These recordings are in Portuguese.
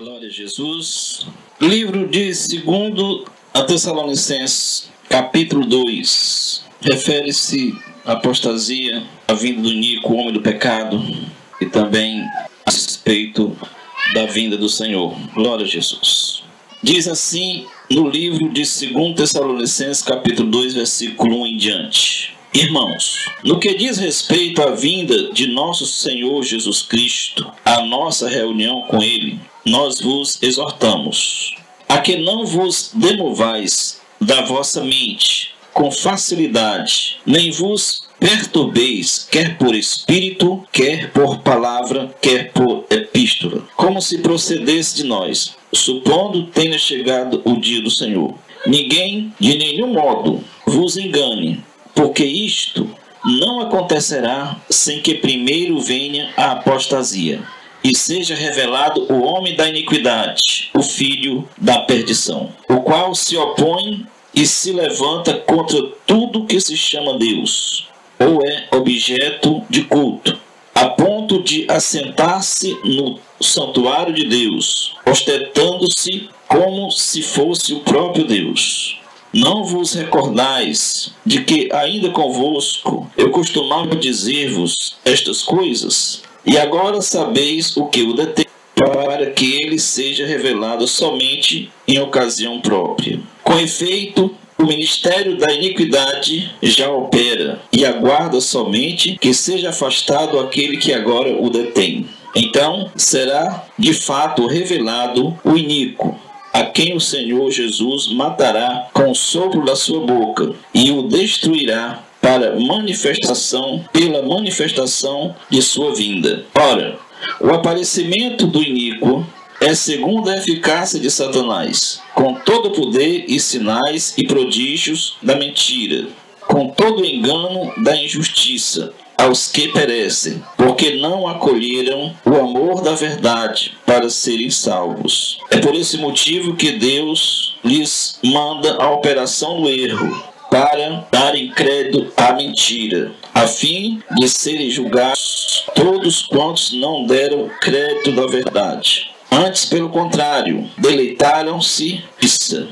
Glória a Jesus. Livro de 2 a Tessalonicenses, capítulo 2. Refere-se à apostasia, à vinda do iníquo, o homem do pecado, e também a respeito da vinda do Senhor. Glória a Jesus. Diz assim no livro de 2 Tessalonicenses, capítulo 2, versículo 1 em diante. Irmãos, no que diz respeito à vinda de nosso Senhor Jesus Cristo, à nossa reunião com Ele, nós vos exortamos a que não vos demovais da vossa mente com facilidade, nem vos perturbeis, quer por espírito, quer por palavra, quer por epístola, como se procedesse de nós, supondo tenha chegado o dia do Senhor. Ninguém, de nenhum modo, vos engane, porque isto não acontecerá sem que primeiro venha a apostasia, e seja revelado o homem da iniquidade, o filho da perdição, o qual se opõe e se levanta contra tudo que se chama Deus, ou é objeto de culto, a ponto de assentar-se no santuário de Deus, ostentando-se como se fosse o próprio Deus. Não vos recordais de que ainda convosco eu costumava dizer-vos estas coisas? E agora sabeis o que o detém, para que ele seja revelado somente em ocasião própria. Com efeito, o ministério da iniquidade já opera, e aguarda somente que seja afastado aquele que agora o detém. Então será de fato revelado o iníquo, a quem o Senhor Jesus matará com o sopro da sua boca, e o destruirá pela manifestação de sua vinda. Ora, o aparecimento do iníquo é segundo a eficácia de Satanás, com todo o poder e sinais e prodígios da mentira, com todo o engano da injustiça, aos que perecem, porque não acolheram o amor da verdade para serem salvos. É por esse motivo que Deus lhes manda a operação do erro, para darem crédito à mentira, a fim de serem julgados todos quantos não deram crédito da verdade. Antes, pelo contrário, deleitaram-se nisso.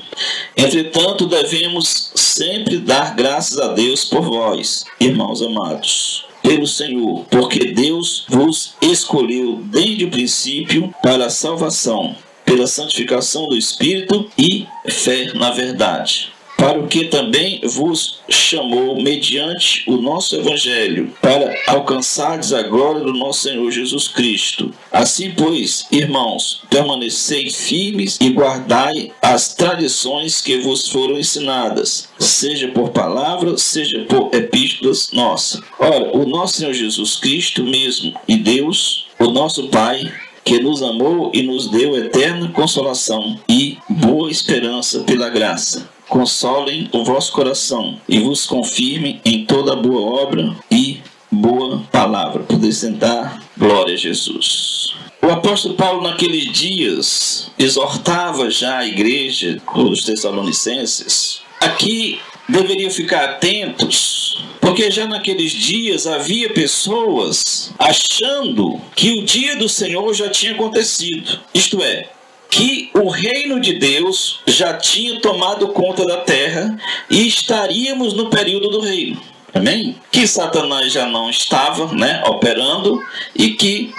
Entretanto, devemos sempre dar graças a Deus por vós, irmãos amados, pelo Senhor, porque Deus vos escolheu desde o princípio para a salvação, pela santificação do Espírito e fé na verdade, para o que também vos chamou mediante o nosso Evangelho, para alcançardes a glória do nosso Senhor Jesus Cristo. Assim, pois, irmãos, permanecei firmes e guardai as tradições que vos foram ensinadas, seja por palavra, seja por epístolas nossas. Ora, o nosso Senhor Jesus Cristo mesmo, e Deus, o nosso Pai, que nos amou e nos deu eterna consolação e boa esperança pela graça, consolem o vosso coração e vos confirmem em toda boa obra e boa palavra. Poder sentar. Glória a Jesus. O apóstolo Paulo, naqueles dias, exortava já a igreja dos Tessalonicenses. Aqui deveriam ficar atentos, porque já naqueles dias havia pessoas achando que o dia do Senhor já tinha acontecido. Isto é, que o reino de Deus já tinha tomado conta da terra e estaríamos no período do reino. Amém? Que Satanás já não estava, operando, e que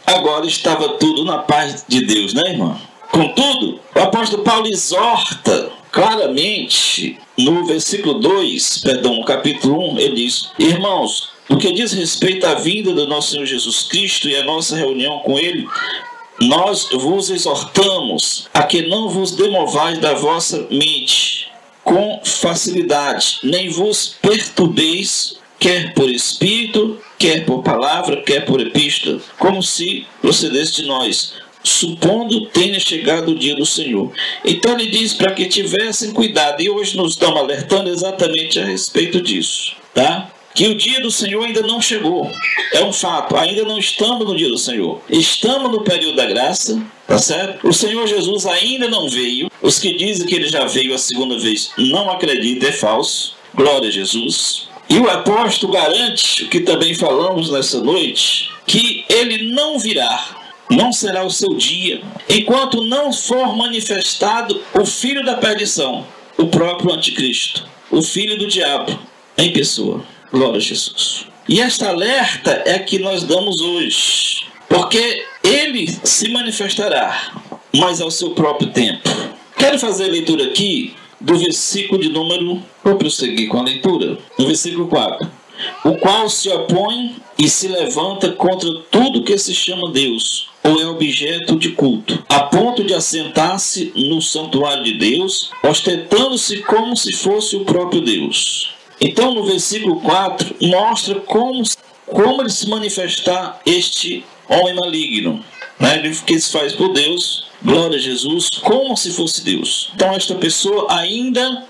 agora estava tudo na paz de Deus, irmão? Contudo, o apóstolo Paulo exorta claramente no versículo 2, no capítulo 1, ele diz: irmãos, no que diz respeito à vinda do nosso Senhor Jesus Cristo e à nossa reunião com Ele, nós vos exortamos a que não vos demovais da vossa mente com facilidade, nem vos perturbeis, quer por espírito, quer por palavra, quer por epístola, como se procedesse de nós, supondo tenha chegado o dia do Senhor. Então ele diz para que tivessem cuidado, e hoje nos estamos alertando exatamente a respeito disso, tá? Que o dia do Senhor ainda não chegou. É um fato, ainda não estamos no dia do Senhor. Estamos no período da graça, tá certo? O Senhor Jesus ainda não veio. Os que dizem que ele já veio a segunda vez não acreditam, é falso. Glória a Jesus. E o apóstolo garante, o que também falamos nessa noite, que ele não virá não será o seu dia, enquanto não for manifestado o filho da perdição, o próprio anticristo, o filho do diabo em pessoa. Glória a Jesus. E esta alerta é que nós damos hoje, porque ele se manifestará, mas ao seu próprio tempo. Quero fazer a leitura aqui do versículo de número... Vou prosseguir com a leitura. No versículo 4. O qual se opõe e se levanta contra tudo que se chama Deus, ou é objeto de culto, a ponto de assentar-se no santuário de Deus, ostentando-se como se fosse o próprio Deus. Então, no versículo 4, mostra como ele se manifestar este homem maligno, né? Que se faz por Deus, glória a Jesus, como se fosse Deus. Então, esta pessoa ainda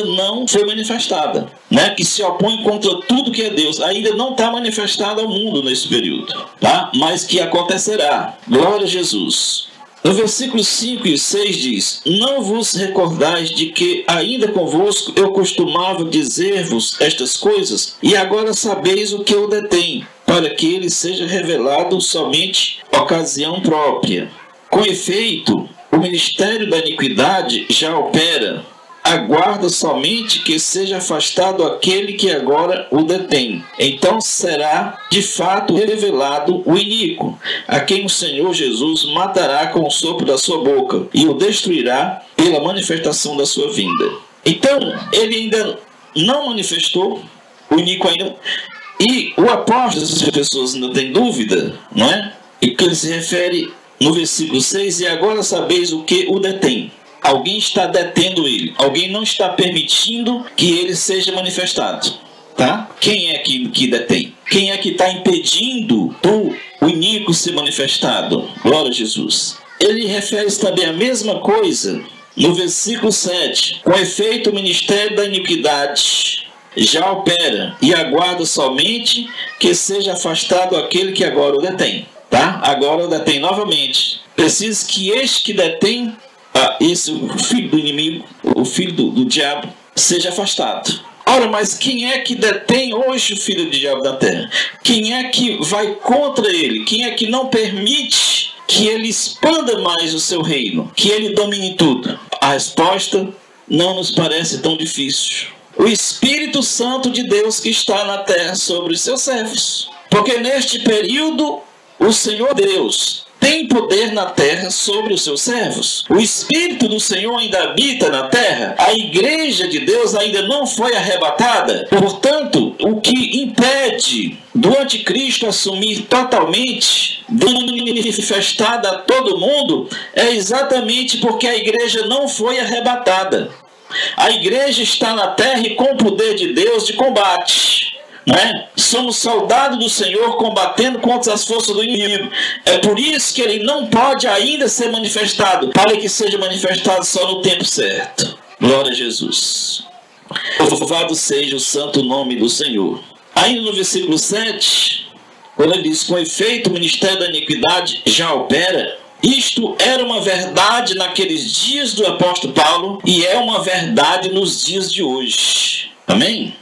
não foi manifestada, né? Que se opõe contra tudo que é Deus, ainda não está manifestada ao mundo nesse período, tá? Mas que acontecerá, glória a Jesus. No versículo 5 e 6 diz: não vos recordais de que ainda convosco eu costumava dizer-vos estas coisas, e agora sabeis o que eu detém, para que ele seja revelado somente ocasião própria. Com efeito, o ministério da iniquidade já opera, aguarda somente que seja afastado aquele que agora o detém. Então será de fato revelado o iníquo, a quem o Senhor Jesus matará com o sopro da sua boca e o destruirá pela manifestação da sua vinda. Então ele ainda não manifestou o iníquo ainda. E o apóstolo, as pessoas ainda têm dúvida, não é? E que ele se refere no versículo 6, e agora sabeis o que o detém. Alguém está detendo ele. Alguém não está permitindo que ele seja manifestado. Tá? Quem é que detém? Quem é que está impedindo o iníquo ser manifestado? Glória a Jesus. Ele refere-se também a mesma coisa no versículo 7. Com efeito, o ministério da iniquidade já opera e aguarda somente que seja afastado aquele que agora o detém. Tá? Agora o detém novamente. Precisa que este que detém, o filho do inimigo, o filho do diabo, seja afastado. Ora, mas quem é que detém hoje o filho do diabo da terra? Quem é que vai contra ele? Quem é que não permite que ele expanda mais o seu reino? Que ele domine tudo? A resposta não nos parece tão difícil. O Espírito Santo de Deus que está na terra sobre os seus servos. Porque neste período, o Senhor Deus tem poder na terra sobre os seus servos. O Espírito do Senhor ainda habita na terra. A igreja de Deus ainda não foi arrebatada. Portanto, o que impede do anticristo assumir totalmente, manifestada a todo mundo, é exatamente porque a igreja não foi arrebatada. A igreja está na terra e com o poder de Deus de combate. Né? Somos soldados do Senhor combatendo contra as forças do inimigo. É por isso que ele não pode ainda ser manifestado, para que seja manifestado só no tempo certo. Glória a Jesus. Louvado seja o santo nome do Senhor. Ainda no versículo 7, quando ele diz: com efeito o ministério da iniquidade já opera. Isto era uma verdade naqueles dias do apóstolo Paulo e é uma verdade nos dias de hoje. Amém?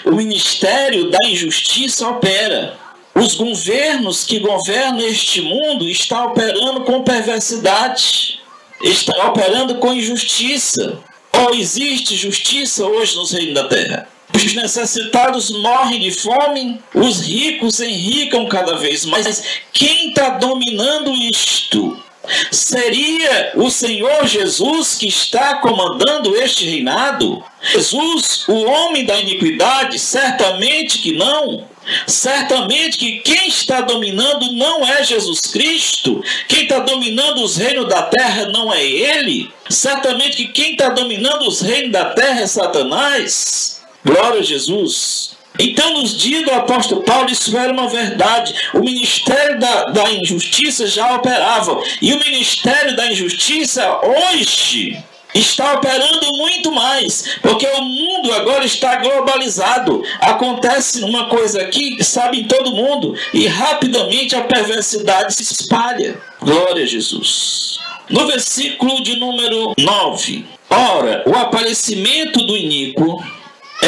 O ministério da injustiça opera. Os governos que governam este mundo estão operando com perversidade, estão operando com injustiça. Ou existe justiça hoje nos reinos da terra? Os necessitados morrem de fome, os ricos enricam cada vez mais. Quem está dominando isto? Seria o Senhor Jesus que está comandando este reinado? Jesus, o homem da iniquidade? Certamente que não. Certamente que quem está dominando não é Jesus Cristo. Quem está dominando os reinos da terra não é Ele. Certamente que quem está dominando os reinos da terra é Satanás. Glória a Jesus. Então, nos dias do apóstolo Paulo, isso era uma verdade. O ministério da injustiça já operava. E o ministério da injustiça hoje está operando muito mais. Porque o mundo agora está globalizado. Acontece uma coisa aqui, sabe, em todo mundo. E rapidamente a perversidade se espalha. Glória a Jesus. No versículo de número 9. Ora, o aparecimento do iníquo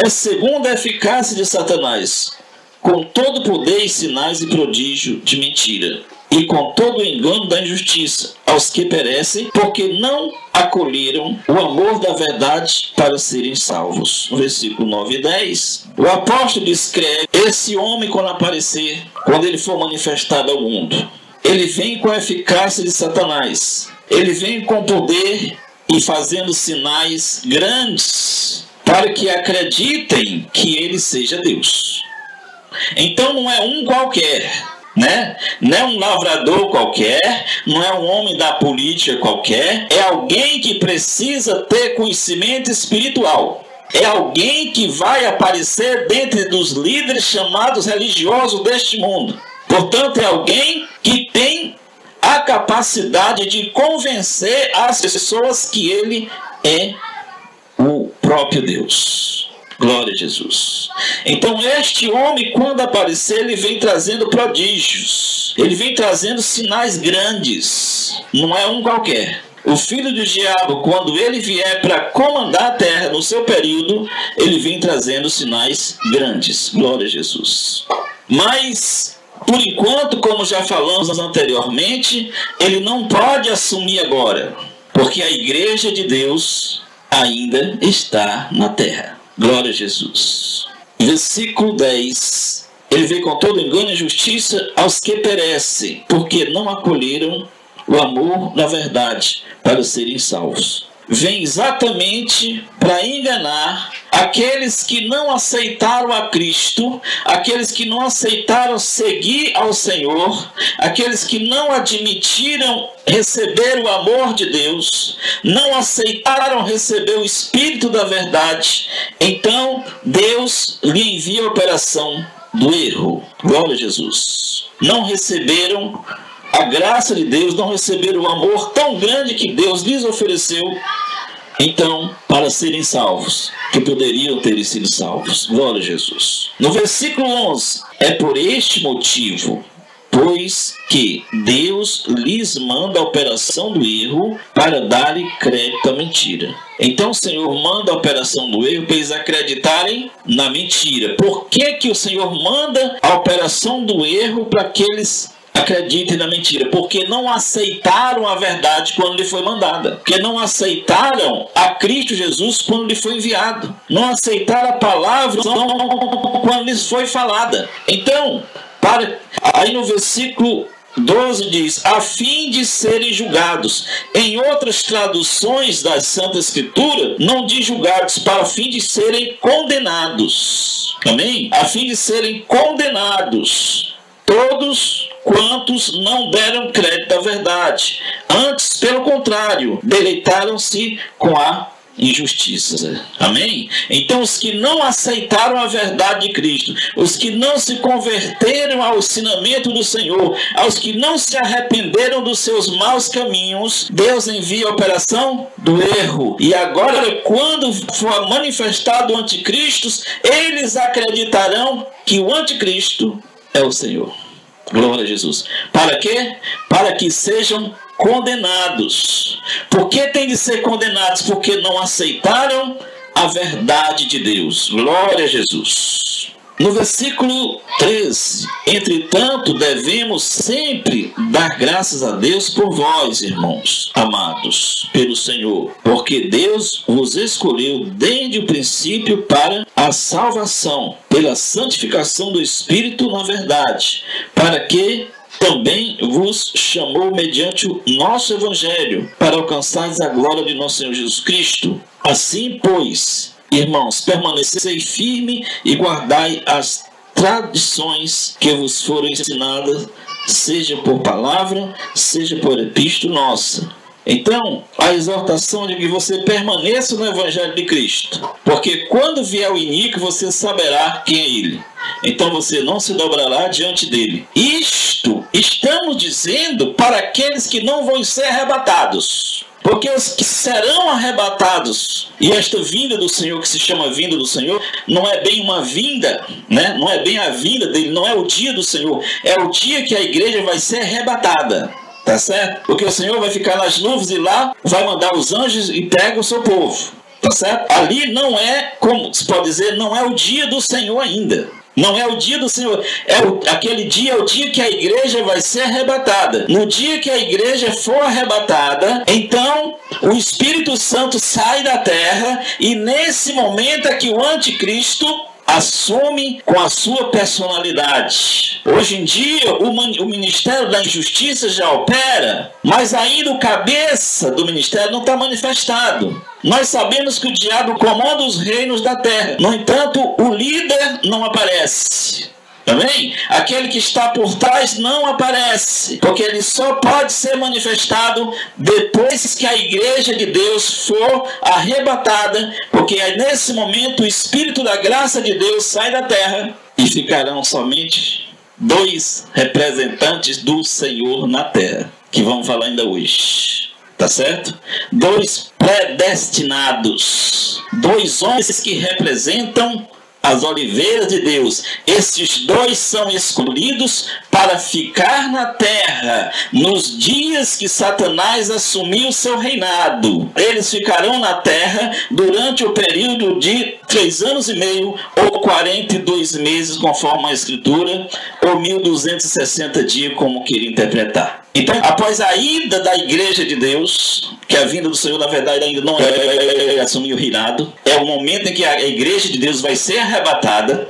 é segundo a eficácia de Satanás, com todo poder e sinais e prodígio de mentira. e com todo o engano da injustiça aos que perecem, porque não acolheram o amor da verdade para serem salvos. No versículo 9 e 10, o apóstolo descreve esse homem quando aparecer, quando ele for manifestado ao mundo. Ele vem com a eficácia de Satanás. Ele vem com poder e fazendo sinais grandes para que acreditem que ele seja Deus. Então não é um qualquer, né? Não é um lavrador qualquer, não é um homem da política qualquer, é alguém que precisa ter conhecimento espiritual. É alguém que vai aparecer dentre dos líderes chamados religiosos deste mundo. Portanto, é alguém que tem a capacidade de convencer as pessoas que ele é o próprio Deus. Glória a Jesus. Então este homem, quando aparecer, ele vem trazendo prodígios. Ele vem trazendo sinais grandes. Não é um qualquer. O filho do diabo, quando ele vier para comandar a terra no seu período, ele vem trazendo sinais grandes. Glória a Jesus. Mas, por enquanto, como já falamos anteriormente, ele não pode assumir agora, porque a igreja de Deus ainda está na terra. Glória a Jesus. Versículo 10. Ele veio com todo engano e justiça aos que perecem, porque não acolheram o amor da verdade para serem salvos. Vem exatamente para enganar aqueles que não aceitaram a Cristo, aqueles que não aceitaram seguir ao Senhor, aqueles que não admitiram receber o amor de Deus, não aceitaram receber o Espírito da verdade. Então Deus lhe envia a operação do erro. Glória a Jesus. Não receberam a graça de Deus, não receberam o amor tão grande que Deus lhes ofereceu, então, para serem salvos, que poderiam ter sido salvos. Glória a Jesus. No versículo 11, é por este motivo, pois que Deus lhes manda a operação do erro para dar-lhe crédito à mentira. Então o Senhor manda a operação do erro para eles acreditarem na mentira. Por que que o Senhor manda a operação do erro para que eles acreditem na mentira? Porque não aceitaram a verdade quando lhe foi mandada. Porque não aceitaram a Cristo Jesus quando lhe foi enviado. Não aceitaram a palavra quando lhes foi falada. Então, aí no versículo 12 diz, a fim de serem julgados. Em outras traduções da Santa Escritura, não diz julgados, para fim de serem condenados. Amém? A fim de serem condenados todos quantos não deram crédito à verdade. Antes, pelo contrário, deleitaram-se com a injustiça. Amém? Então, os que não aceitaram a verdade de Cristo, os que não se converteram ao ensinamento do Senhor, aos que não se arrependeram dos seus maus caminhos, Deus envia a operação do erro. E agora, quando for manifestado o anticristo, eles acreditarão que o anticristo é o Senhor. Glória a Jesus. Para quê? Para que sejam condenados. Por que tem de ser condenados? Porque não aceitaram a verdade de Deus. Glória a Jesus. No versículo 13, entretanto, devemos sempre dar graças a Deus por vós, irmãos, amados pelo Senhor, porque Deus vos escolheu desde o princípio para a salvação, pela santificação do Espírito na verdade, para que também vos chamou mediante o nosso Evangelho, para alcançares a glória de nosso Senhor Jesus Cristo. Assim, pois, irmãos, permanecei firme e guardai as tradições que vos foram ensinadas, seja por palavra, seja por epístola nossa. Então, a exortação de que você permaneça no Evangelho de Cristo, porque quando vier o iníquo, você saberá quem é ele. Então você não se dobrará diante dele. Isto estamos dizendo para aqueles que não vão ser arrebatados. Porque os que serão arrebatados, e esta vinda do Senhor, que se chama vinda do Senhor, não é bem uma vinda, né? Não é bem a vinda dele, não é o dia do Senhor, é o dia que a igreja vai ser arrebatada, tá certo? Porque o Senhor vai ficar nas nuvens e lá vai mandar os anjos e pega o seu povo, tá certo? Ali não é, como se pode dizer, não é o dia do Senhor ainda. Não é o dia do Senhor. Aquele dia é o dia que a igreja vai ser arrebatada. No dia que a igreja for arrebatada, então o Espírito Santo sai da terra, e nesse momento é que o anticristo assume com a sua personalidade. Hoje em dia, o Ministério da Injustiça já opera, mas ainda o cabeça do ministério não está manifestado. Nós sabemos que o diabo comanda os reinos da terra. No entanto, o líder não aparece. Amém? Aquele que está por trás não aparece, porque ele só pode ser manifestado depois que a igreja de Deus for arrebatada, porque nesse momento o Espírito da graça de Deus sai da terra e ficarão somente 2 representantes do Senhor na terra, que vamos falar ainda hoje. Tá certo? 2 predestinados, 2 homens que representam as oliveiras de Deus. Esses 2 são escolhidos para ficar na terra nos dias que Satanás assumiu seu reinado. Eles ficarão na terra durante o período de 3 anos e meio, ou 42 meses, conforme a Escritura, ou 1260 dias, como queira interpretar. Então, após a ida da igreja de Deus, que a vinda do Senhor, na verdade, ainda não assumir o reinado, é o momento em que a igreja de Deus vai ser arrebatada.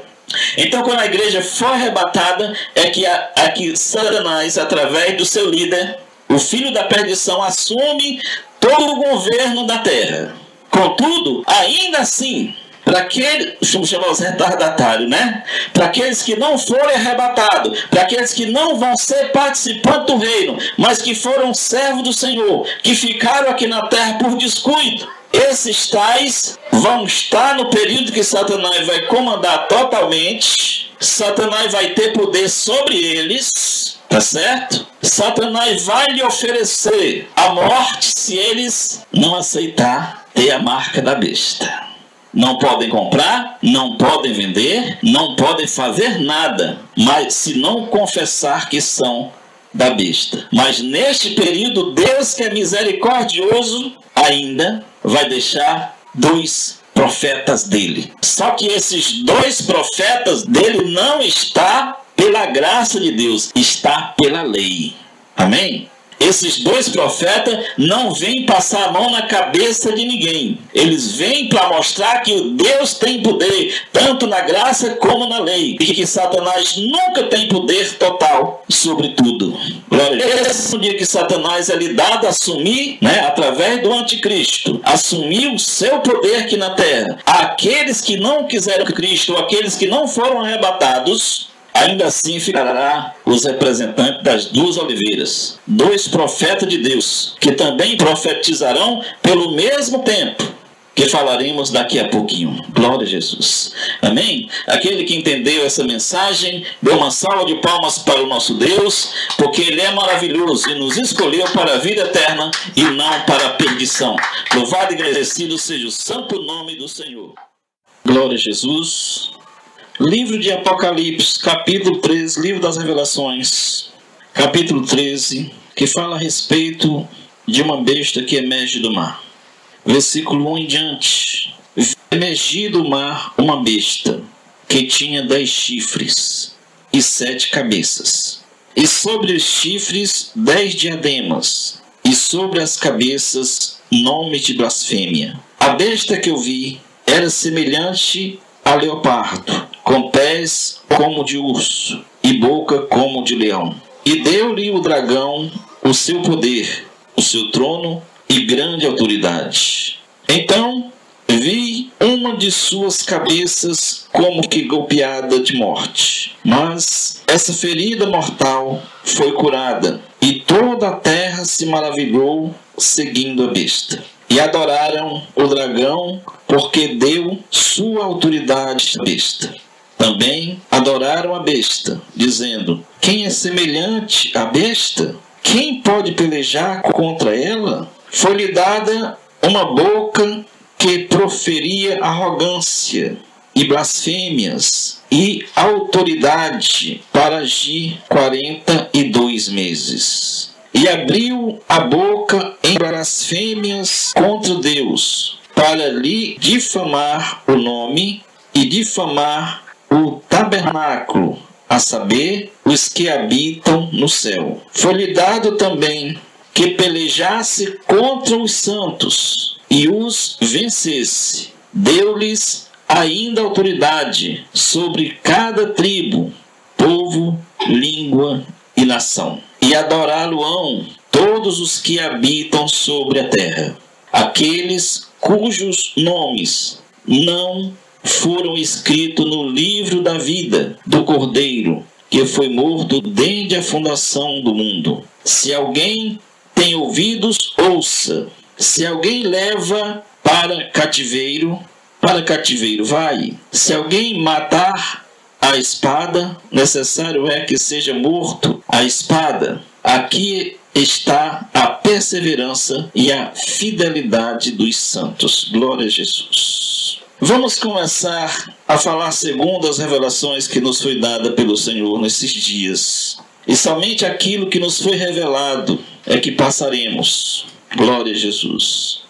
Então, quando a igreja for arrebatada, é que Satanás, através do seu líder, o filho da perdição, assume todo o governo da terra. Contudo, ainda assim, para aqueles, vamos chamar os retardatários, né? Para aqueles que não forem arrebatados, para aqueles que não vão ser participantes do reino, mas que foram servos do Senhor, que ficaram aqui na terra por descuido, esses tais vão estar no período que Satanás vai comandar totalmente. Satanás vai ter poder sobre eles, tá certo? Satanás vai lhe oferecer a morte se eles não aceitar ter a marca da besta. Não podem comprar, não podem vender, não podem fazer nada, mas se não confessar que são da besta. Mas neste período, Deus, que é misericordioso, ainda vai deixar 2 profetas dele. Só que esses 2 profetas dele não está pela graça de Deus, está pela lei. Amém? Esses 2 profetas não vêm passar a mão na cabeça de ninguém. Eles vêm para mostrar que Deus tem poder, tanto na graça como na lei. E que Satanás nunca tem poder total sobre tudo. Esse é o dia que Satanás é lhe dado a assumir, né, através do anticristo, assumir o seu poder aqui na terra. Aqueles que não quiseram Cristo, ou aqueles que não foram arrebatados, ainda assim ficará os representantes das 2 oliveiras, 2 profetas de Deus, que também profetizarão pelo mesmo tempo, que falaremos daqui a pouquinho. Glória a Jesus. Amém? Aquele que entendeu essa mensagem, dê uma salva de palmas para o nosso Deus, porque Ele é maravilhoso e nos escolheu para a vida eterna e não para a perdição. Louvado e agradecido seja o santo nome do Senhor. Glória a Jesus. Livro de Apocalipse, capítulo 13, livro das revelações, capítulo 13, que fala a respeito de uma besta que emerge do mar. Versículo 1 em diante. Emergi do mar uma besta, que tinha 10 chifres e 7 cabeças, e sobre os chifres 10 diademas, e sobre as cabeças nome de blasfêmia. A besta que eu vi era semelhante a leopardo, com pés como de urso e boca como de leão. E deu-lhe o dragão o seu poder, o seu trono e grande autoridade. Então vi uma de suas cabeças como que golpeada de morte. Mas essa ferida mortal foi curada, e toda a terra se maravilhou seguindo a besta. E adoraram o dragão, porque deu sua autoridade à besta. Também adoraram a besta, dizendo: quem é semelhante à besta? Quem pode pelejar contra ela? Foi-lhe dada uma boca que proferia arrogância e blasfêmias, e autoridade para agir 42 meses. E abriu a boca em blasfêmias contra Deus, para lhe difamar o nome e difamar o tabernáculo, a saber, os que habitam no céu. Foi-lhe dado também que pelejasse contra os santos e os vencesse. Deu-lhes ainda autoridade sobre cada tribo, povo, língua e nação. E adorá-lo-ão todos os que habitam sobre a terra, aqueles cujos nomes não foram escritos no livro da vida do Cordeiro, que foi morto desde a fundação do mundo. Se alguém tem ouvidos, ouça. Se alguém leva para cativeiro vai. Se alguém matar a espada, necessário é que seja morto a espada. Aqui está a perseverança e a fidelidade dos santos. Glória a Jesus. Vamos começar a falar segundo as revelações que nos foi dada pelo Senhor nesses dias. E somente aquilo que nos foi revelado é que passaremos. Glória a Jesus.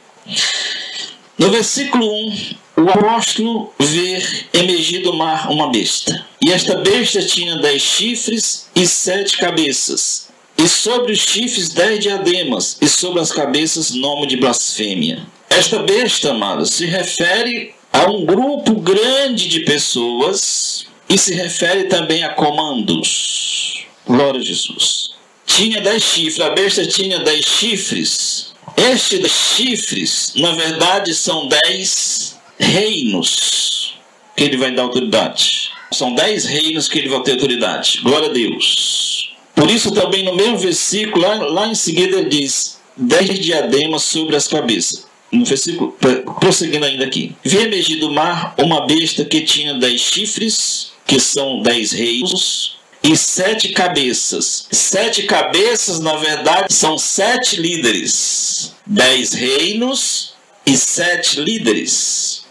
No versículo 1, o apóstolo vê emergir do mar uma besta. E esta besta tinha 10 chifres e 7 cabeças. E sobre os chifres 10 diademas, e sobre as cabeças nome de blasfêmia. Esta besta, amados, se refere a um grupo grande de pessoas e se refere também a comandos. Glória a Jesus. Tinha 10 chifres, a besta tinha 10 chifres. Estes chifres, na verdade, são 10 reinos que ele vai dar autoridade. São 10 reinos que ele vai ter autoridade. Glória a Deus. Por isso também no mesmo versículo, lá em seguida ele diz 10 diademas sobre as cabeças. No versículo, prosseguindo ainda aqui. Vi emergir do mar uma besta que tinha 10 chifres, que são 10 reinos, e 7 cabeças. 7 cabeças, na verdade, são 7 líderes. 10 reinos e 7 líderes.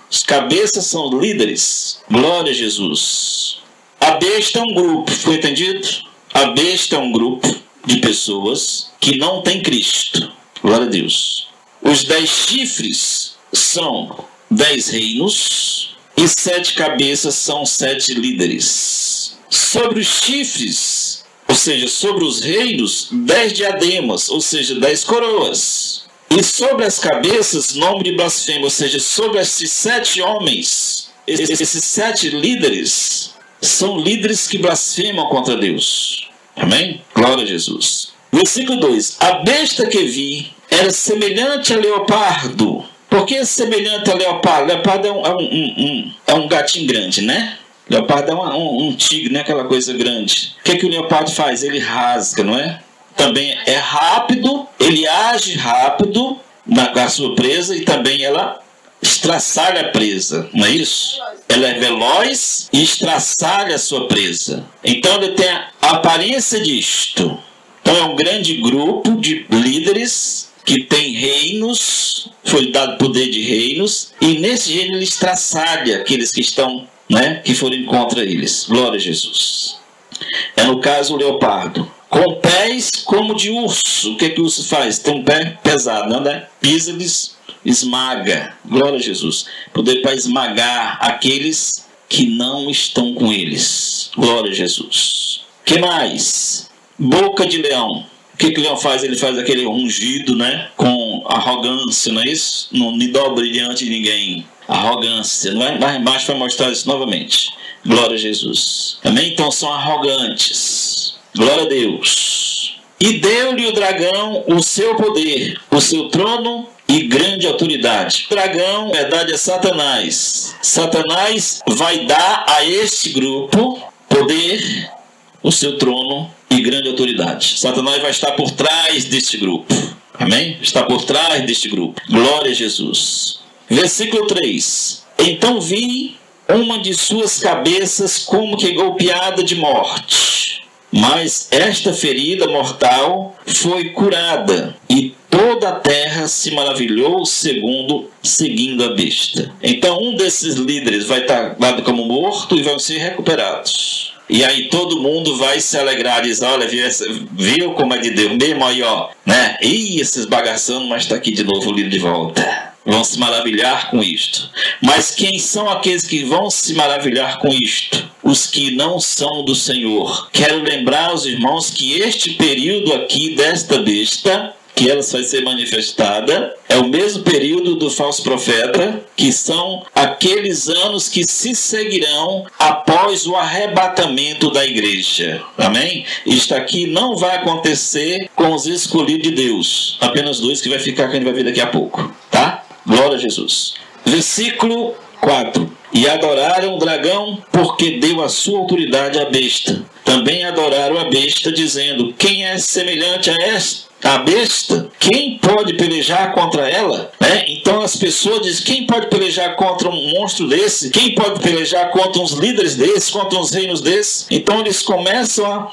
Os cabeças são líderes. Glória a Jesus. A besta é um grupo, foi entendido? A besta é um grupo de pessoas que não tem Cristo. Glória a Deus. Os 10 chifres são 10 reinos e 7 cabeças são 7 líderes. Sobre os chifres, ou seja, sobre os reinos, 10 diademas, ou seja, 10 coroas. E sobre as cabeças, nome de blasfêmia, ou seja, sobre esses 7 homens, esses 7 líderes, são líderes que blasfemam contra Deus. Amém? Glória a Jesus. Versículo 2. A besta que vi era semelhante a leopardo. Por que semelhante a leopardo? Leopardo é um gatinho grande, né? Leopardo é um tigre, né? Aquela coisa grande. O que o leopardo faz? Ele rasga, não é? Também é rápido, ele age rápido na sua presa e também ela estraçalha a presa, não é isso? Ela é veloz e estraçalha a sua presa. Então ele tem a aparência disto. Então é um grande grupo de líderes que tem reinos, foi dado poder de reinos, e nesse reino ele estraçalha aqueles que estão, né, que forem contra eles. Glória a Jesus. É no caso o leopardo. Com pés como de urso. O que o urso faz? Tem um pé pesado, né? Pisa-lhes, esmaga. Glória a Jesus. Poder para esmagar aqueles que não estão com eles. Glória a Jesus. Que mais? Boca de leão. O que o leão faz? Ele faz aquele ungido, né? Com arrogância, não é isso? Não lhe dobre diante de ninguém. Arrogância. Não é? Mais embaixo vai mostrar isso novamente. Glória a Jesus. Amém? Então são arrogantes. Glória a Deus. E deu-lhe o dragão o seu poder, o seu trono e grande autoridade. O dragão, na verdade, é Satanás. Satanás vai dar a este grupo poder, o seu trono e grande autoridade. Satanás vai estar por trás deste grupo. Amém? Está por trás deste grupo. Glória a Jesus. Versículo 3. Então vi uma de suas cabeças como que golpeada de morte. Mas esta ferida mortal foi curada, e toda a terra se maravilhou seguindo a besta. Então um desses líderes vai estar dado como morto e vão ser recuperados. E aí todo mundo vai se alegrar e diz, olha, viu como é de Deus mesmo aí, ó, né? Ih, esses bagaçando, mas está aqui de novo o líder de volta. vão se maravilhar com isto. Mas quem são aqueles que vão se maravilhar com isto? Os que não são do Senhor. Quero lembrar aos irmãos que este período aqui desta besta, que ela vai ser manifestada, é o mesmo período do falso profeta, que são aqueles anos que se seguirão após o arrebatamento da igreja. Amém? Isto aqui não vai acontecer com os escolhidos de Deus. Apenas 2 que vai ficar, que a gente vai ver daqui a pouco. Tá? Glória a Jesus. Versículo 4. E adoraram o dragão, porque deu a sua autoridade à besta. Também adoraram a besta, dizendo: quem é semelhante a esta? A besta, quem pode pelejar contra ela? Então as pessoas dizem: quem pode pelejar contra um monstro desse? Quem pode pelejar contra uns líderes desses? Contra uns reinos desses? Então eles começam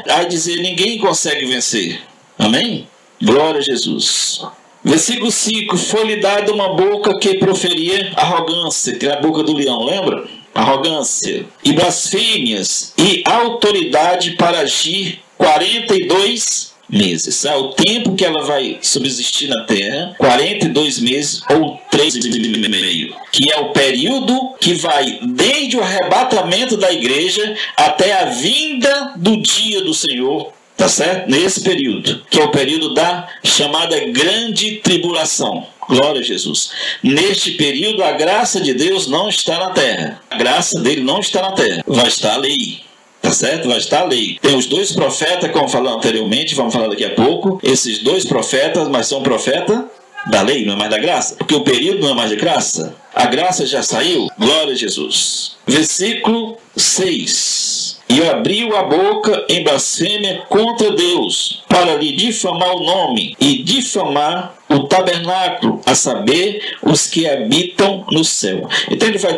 a dizer: ninguém consegue vencer. Amém? Glória a Jesus. Versículo 5. Foi-lhe dada uma boca que proferia arrogância, que é a boca do leão, lembra? Arrogância e blasfêmias, e autoridade para agir 42 meses. É o tempo que ela vai subsistir na terra, 42 meses ou 3,5, que é o período que vai desde o arrebatamento da igreja até a vinda do dia do Senhor. Tá certo? Nesse período, que é o período da chamada grande tribulação. Glória a Jesus. Neste período, a graça de Deus não está na terra. A graça dele não está na terra. Vai estar a lei. Tá certo? Vai estar a lei. Tem os 2 profetas, como falamos anteriormente, vamos falar daqui a pouco. Esses 2 profetas, mas são profetas da lei, não é mais da graça. Porque o período não é mais de graça. A graça já saiu. Glória a Jesus. Versículo 6. E abriu a boca em blasfêmia contra Deus, para lhe difamar o nome e difamar o tabernáculo, a saber, os que habitam no céu. Então ele vai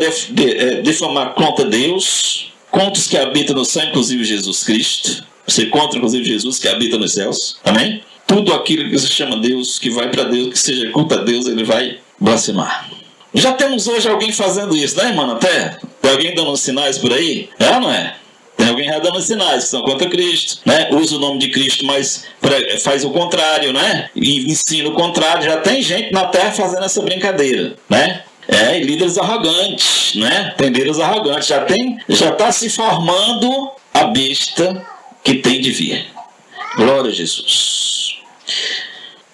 difamar contra Deus, contra os que habitam no céu, inclusive Jesus Cristo. Você contra, inclusive, Jesus que habita nos céus. Amém? Tudo aquilo que se chama Deus, que vai para Deus, que seja culto a Deus, ele vai blasfemar. Já temos hoje alguém fazendo isso, né, irmão, na terra? Tem alguém dando sinais por aí? É ou não é? Tem alguém já dando sinais que são contra Cristo, né? Usa o nome de Cristo, mas faz o contrário, né? E ensina o contrário. Já tem gente na terra fazendo essa brincadeira, né? E líderes arrogantes, né? Tem líderes arrogantes. Já está se formando a besta que tem de vir. Glória a Jesus.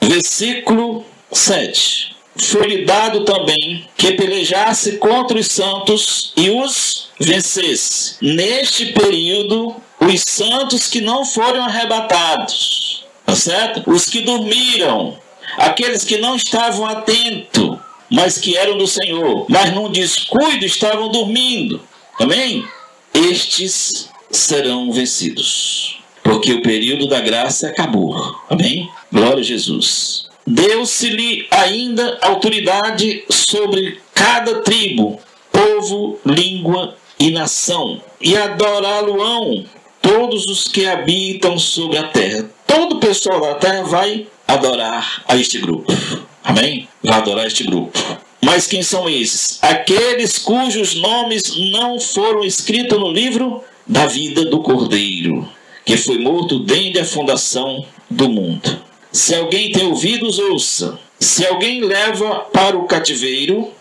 Versículo 7. Foi-lhe dado também que pelejasse contra os santos e os vencesse. Neste período, os santos que não foram arrebatados, tá certo? Os que dormiram, aqueles que não estavam atentos, mas que eram do Senhor, mas num descuido estavam dormindo. Amém? Estes serão vencidos, porque o período da graça acabou. Amém? Glória a Jesus. Deu-se-lhe ainda autoridade sobre cada tribo, povo, língua e nação, e adorá-lo-ão todos os que habitam sobre a terra. Todo o pessoal da terra vai adorar a este grupo. Amém? Vai adorar este grupo. Mas quem são esses? Aqueles cujos nomes não foram escritos no livro da vida do Cordeiro, que foi morto desde a fundação do mundo. Se alguém tem ouvidos, ouça. Se alguém leva para o cativeiro,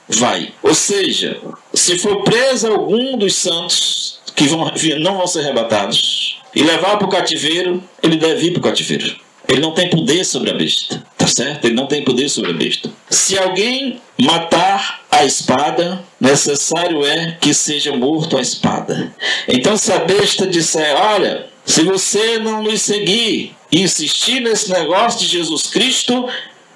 vai. Ou seja, se for preso algum dos santos que não vão ser arrebatados e levar para o cativeiro, ele deve ir para o cativeiro. Ele não tem poder sobre a besta. Tá certo? Ele não tem poder sobre a besta. Se alguém matar a espada, necessário é que seja morto a espada. Então se a besta disser: olha, se você não nos seguir e insistir nesse negócio de Jesus Cristo,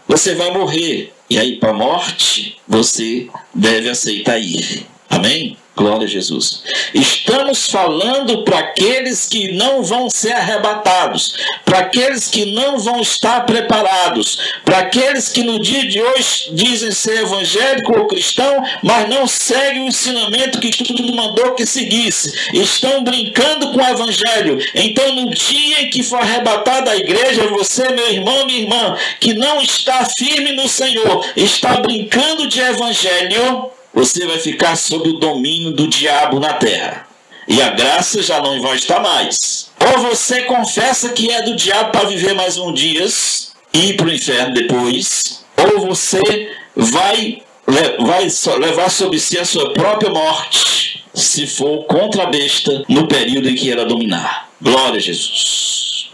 você vai morrer. E aí, para a morte, você deve aceitar ir. Amém? Glória a Jesus. Estamos falando para aqueles que não vão ser arrebatados, para aqueles que não vão estar preparados, para aqueles que no dia de hoje dizem ser evangélico ou cristão, mas não seguem o ensinamento que tu mandou que seguisse. Estão brincando com o evangelho. Então, no dia em que for arrebatada a igreja, você, meu irmão, minha irmã, que não está firme no Senhor, está brincando de evangelho, você vai ficar sob o domínio do diabo na terra. E a graça já não vai estar mais. Ou você confessa que é do diabo para viver mais um dia e ir para o inferno depois. ou você vai levar sobre si a sua própria morte, se for contra a besta no período em que ela dominar. Glória a Jesus.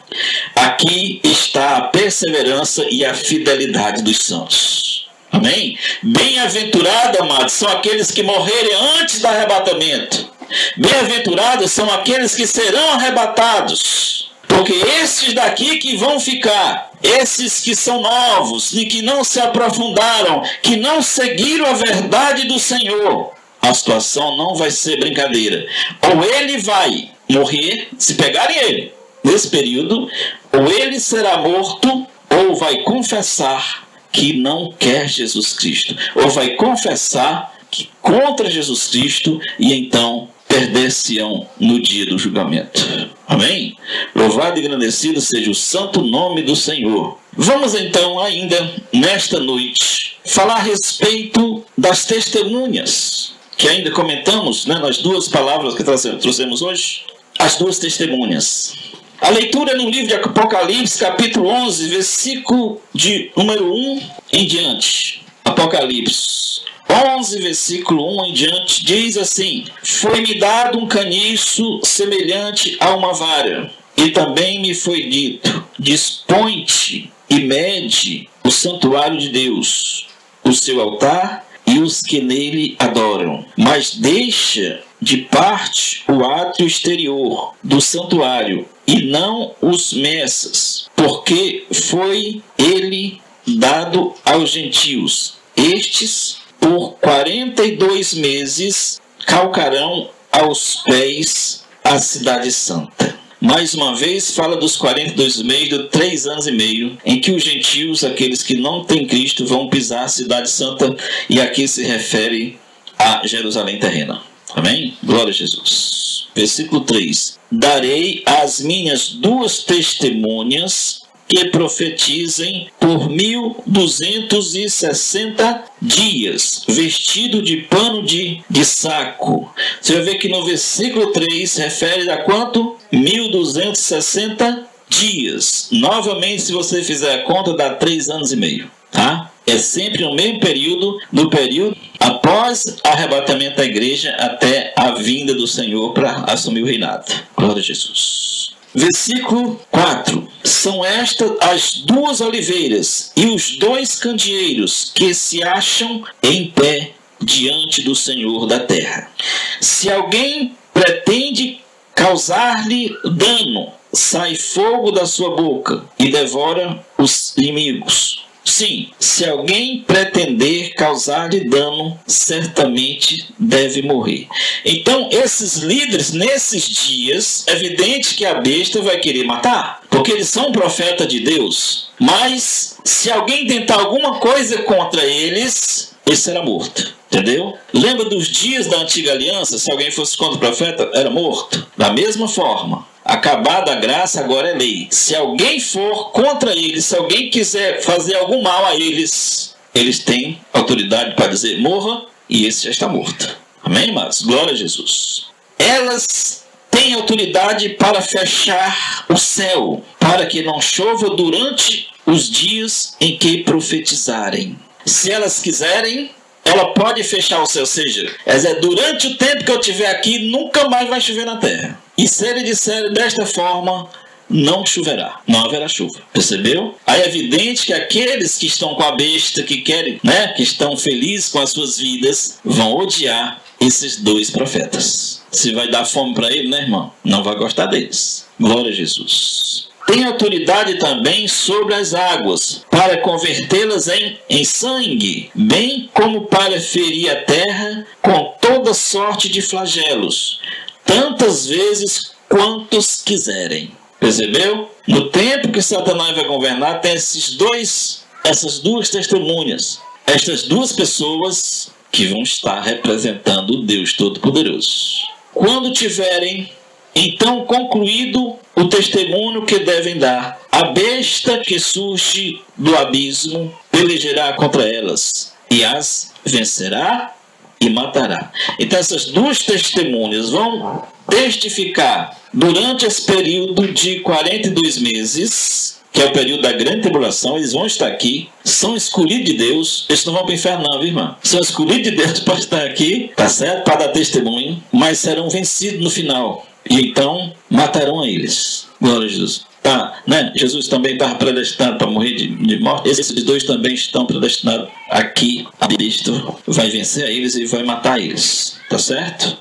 Aqui está a perseverança e a fidelidade dos santos. Amém? Bem-aventurados, amados, são aqueles que morrerem antes do arrebatamento. Bem-aventurados são aqueles que serão arrebatados. Porque esses daqui que vão ficar, esses que são novos e que não se aprofundaram, que não seguiram a verdade do Senhor, a situação não vai ser brincadeira. Ou ele vai morrer, se pegarem ele nesse período, ou ele será morto, ou vai confessar que não quer Jesus Cristo, ou vai confessar que contra Jesus Cristo, e então perder-se-ão no dia do julgamento. Amém? Louvado e engrandecido seja o santo nome do Senhor. Vamos então ainda, nesta noite, falar a respeito das testemunhas, que ainda comentamos, né, nas duas palavras que trouxemos hoje. As duas testemunhas. A leitura no livro de Apocalipse, capítulo 11, versículo de número 1 em diante. Apocalipse 11, versículo 1 em diante, diz assim: foi-me dado um caniço semelhante a uma vara, e também me foi dito: dispõe-te e mede o santuário de Deus, o seu altar e os que nele adoram, mas deixa de parte o átrio exterior do santuário, e não os messas, porque foi ele dado aos gentios. Estes, por 42 meses, calcarão aos pés a cidade santa. Mais uma vez, fala dos 42 meses, de 3 anos e meio, em que os gentios, aqueles que não têm Cristo, vão pisar a cidade santa, e aqui se refere a Jerusalém terrena. Amém? Glória a Jesus. Versículo 3. Darei às minhas duas testemunhas que profetizem por 1260 dias, vestido de pano de saco. Você vai ver que no versículo 3 refere a quanto? 1260 dias. Novamente, se você fizer a conta, dá 3 anos e meio. Tá? É sempre no mesmo período, no período após o arrebatamento da igreja até a vinda do Senhor para assumir o reinado. Glória a Jesus. Versículo 4. São estas as duas oliveiras e os dois candeeiros que se acham em pé diante do Senhor da terra. Se alguém pretende causar-lhe dano, sai fogo da sua boca e devora os inimigos. Sim, se alguém pretender causar-lhe dano, certamente deve morrer. Então, esses líderes, nesses dias, é evidente que a besta vai querer matar, porque eles são profeta de Deus. Mas, se alguém tentar alguma coisa contra eles, ele será morto. Entendeu? Lembra dos dias da antiga aliança? Se alguém fosse contra o profeta, era morto. Da mesma forma, acabada a graça, agora é lei. Se alguém for contra eles, se alguém quiser fazer algum mal a eles, eles têm autoridade para dizer morra, e esse já está morto. Amém, amados? Glória a Jesus. Elas têm autoridade para fechar o céu, para que não chova durante os dias em que profetizarem. Se elas quiserem, ela pode fechar o céu, ou seja, durante o tempo que eu estiver aqui, nunca mais vai chover na terra. E se ele disser desta forma, não choverá, não haverá chuva. Percebeu? Aí é evidente que aqueles que estão com a besta, que querem, que estão felizes com as suas vidas, vão odiar esses dois profetas. Se vai dar fome para ele, irmão? Não vai gostar deles. Glória a Jesus. Tem autoridade também sobre as águas, para convertê-las em sangue, bem como para ferir a terra com toda sorte de flagelos, tantas vezes quantos quiserem. Percebeu? No tempo que Satanás vai governar, tem essas duas testemunhas, estas duas pessoas que vão estar representando o Deus Todo-Poderoso. Quando tiverem então concluído o testemunho que devem dar, a besta que surge do abismo pelejará contra elas e as vencerá e matará. Então essas duas testemunhas vão testificar durante esse período de 42 meses que é o período da grande tribulação, eles vão estar aqui, são escolhidos de Deus, eles não vão para o inferno não, viu, irmão? São escolhidos de Deus para estar aqui, tá certo? Para dar testemunho, mas serão vencidos no final. E então matarão a eles. Glória a Jesus. Tá, né? Jesus também estava predestinado para morrer de morte. Esses dois também estão predestinados aqui. A Cristo vai vencer a eles e vai matar eles. Tá certo?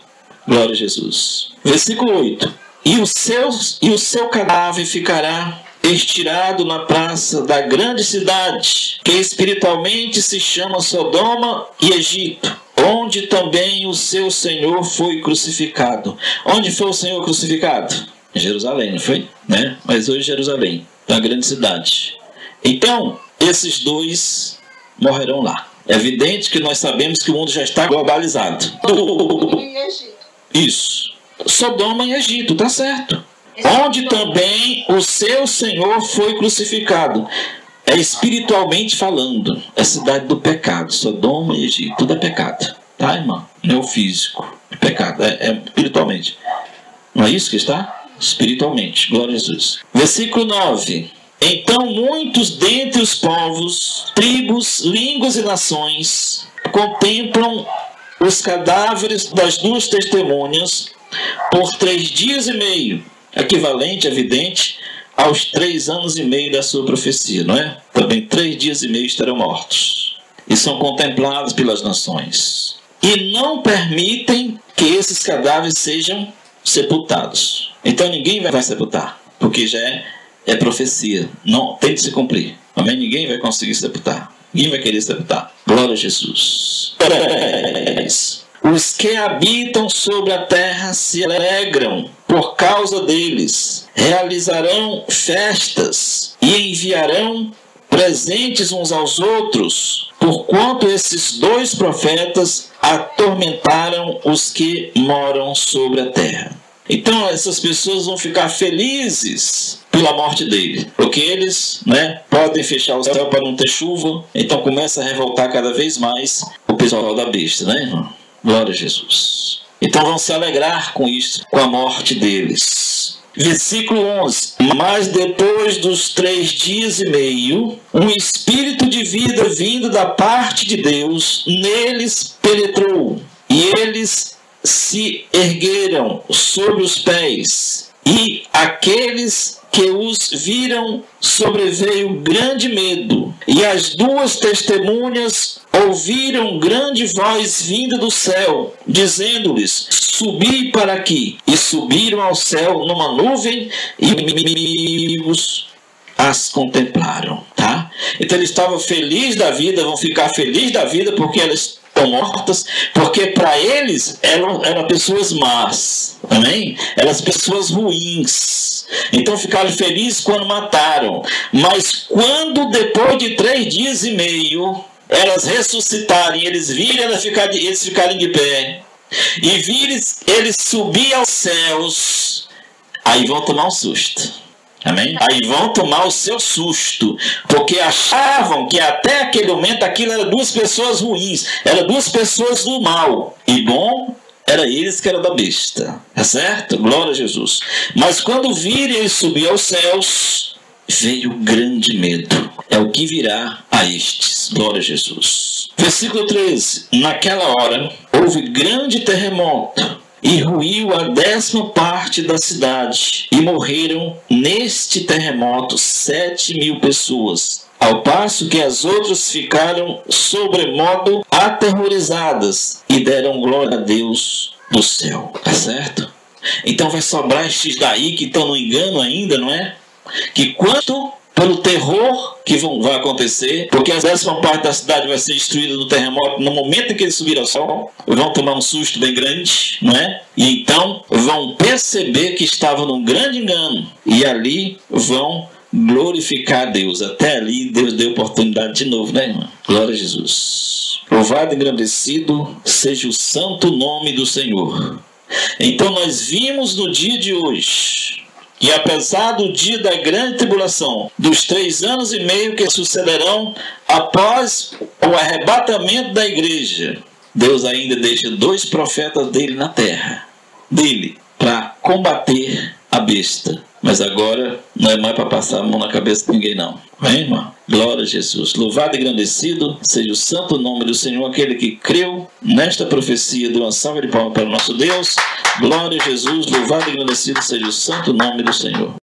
Glória a Jesus. Versículo 8. E o seu cadáver ficará estirado na praça da grande cidade, que espiritualmente se chama Sodoma e Egito, onde também o seu Senhor foi crucificado. Onde foi o Senhor crucificado? Em Jerusalém, não foi? Né? Mas hoje Jerusalém, da grande cidade. Então, esses dois morrerão lá. É evidente que nós sabemos que o mundo já está globalizado. Isso. Sodoma e Egito, tá certo. Onde também o seu Senhor foi crucificado. É espiritualmente falando. É cidade do pecado. Sodoma e Egito. Tudo é pecado. Tá, irmão? Não é o físico. É pecado. É espiritualmente. Não é isso que está? Espiritualmente. Glória a Jesus. Versículo 9. Então muitos dentre os povos, tribos, línguas e nações contemplam os cadáveres das duas testemunhas por 3 dias e meio, equivalente, evidente, aos 3 anos e meio da sua profecia, não é? Também 3 dias e meio estarão mortos. E são contemplados pelas nações. E não permitem que esses cadáveres sejam sepultados. Então ninguém vai sepultar, porque já é profecia. Não tem de se cumprir. Amém? Ninguém vai conseguir sepultar. Ninguém vai querer sepultar. Glória a Jesus. Os que habitam sobre a terra se alegram por causa deles. Realizarão festas e enviarão presentes uns aos outros, porquanto esses 2 profetas atormentaram os que moram sobre a terra. Então essas pessoas vão ficar felizes pela morte dele, porque eles, né, podem fechar o céu para não ter chuva. Então começa a revoltar cada vez mais o pessoal da besta, né, irmão? Glória a Jesus. Então vão se alegrar com isso, com a morte deles. Versículo 11. Mas depois dos 3 dias e meio, um espírito de vida vindo da parte de Deus neles penetrou, e eles se ergueram sobre os pés, e aqueles que os viram sobreveio grande medo, e as 2 testemunhas ouviram grande voz vinda do céu, dizendo-lhes: subi para aqui. E subiram ao céu numa nuvem, e amigos as contemplaram. Tá? Então eles estavam felizes da vida, vão ficar felizes da vida porque elas estão mortas, porque para eles eram pessoas más. Amém? Eram pessoas ruins. Então ficaram felizes quando mataram. Mas quando depois de 3 dias e meio elas ressuscitarem, eles virem eles ficarem de pé e virem eles subir aos céus, aí vão tomar um susto. Amém? Aí vão tomar o seu susto, porque achavam que até aquele momento aquilo eram 2 pessoas ruins, eram 2 pessoas do mal, e bom era eles que eram da besta. Tá certo? Glória a Jesus. Mas quando virem ele subir aos céus, veio grande medo. É o que virá a estes. Glória a Jesus. Versículo 13. Naquela hora houve grande terremoto, e ruiu a 10ª parte da cidade, e morreram neste terremoto 7.000 pessoas, ao passo que as outras ficaram sobremodo aterrorizadas e deram glória a Deus do céu. Tá certo? Então vai sobrar estes daí que estão no engano ainda, não é? Que quanto pelo terror que vai acontecer, porque a 10ª parte da cidade vai ser destruída no terremoto no momento em que eles subirem ao céu, vão tomar um susto bem grande, não é? E então vão perceber que estavam num grande engano, e ali vão glorificar a Deus. Até ali Deus deu oportunidade de novo, né, irmão? Glória a Jesus. Louvado e engrandecido seja o santo nome do Senhor. Então nós vimos no dia de hoje, e apesar do dia da grande tribulação, dos 3 anos e meio que sucederão após o arrebatamento da igreja, Deus ainda deixa 2 profetas dele na terra, para combater a besta. Mas agora não é mais para passar a mão na cabeça de ninguém, não. Vem, irmão? Glória a Jesus. Louvado e engrandecido seja o santo nome do Senhor, aquele que creu nesta profecia. Dê uma salva de palmas para o nosso Deus. Glória a Jesus. Louvado e engrandecido seja o santo nome do Senhor.